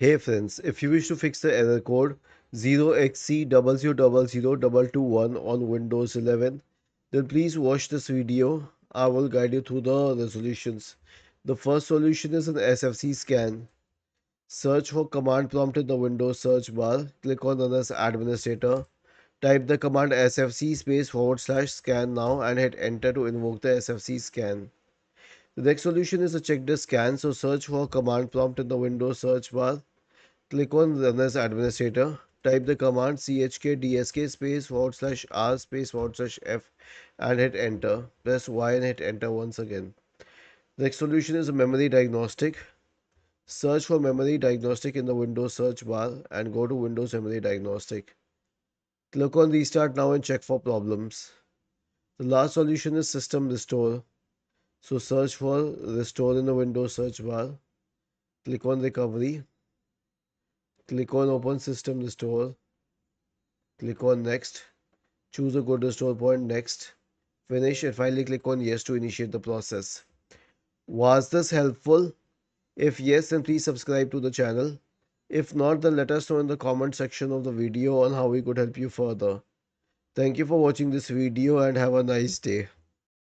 Hey friends, if you wish to fix the error code 0xc0000221 on Windows 11, then please watch this video. I will guide you through the resolutions. The first solution is an SFC scan. Search for command prompt in the Windows search bar. Click on Run as Administrator. Type the command sfc /scan now and hit enter to invoke the SFC scan. The next solution is a check the scan. So search for command prompt in the Windows search bar. Click on Run as Administrator. Type the command chkdsk /r /f and hit enter. Press Y and hit enter once again. The next solution is a memory diagnostic. Search for memory diagnostic in the Windows search bar and go to Windows Memory Diagnostic. Click on Restart Now and check for problems. The last solution is System Restore. So search for Restore in the Windows search bar. Click on Recovery. Click on Open System Restore. Click on Next. Choose a good restore point. Next. Finish and finally click on Yes to initiate the process. Was this helpful? If yes, then please subscribe to the channel. If not, then let us know in the comment section of the video on how we could help you further. Thank you for watching this video and have a nice day.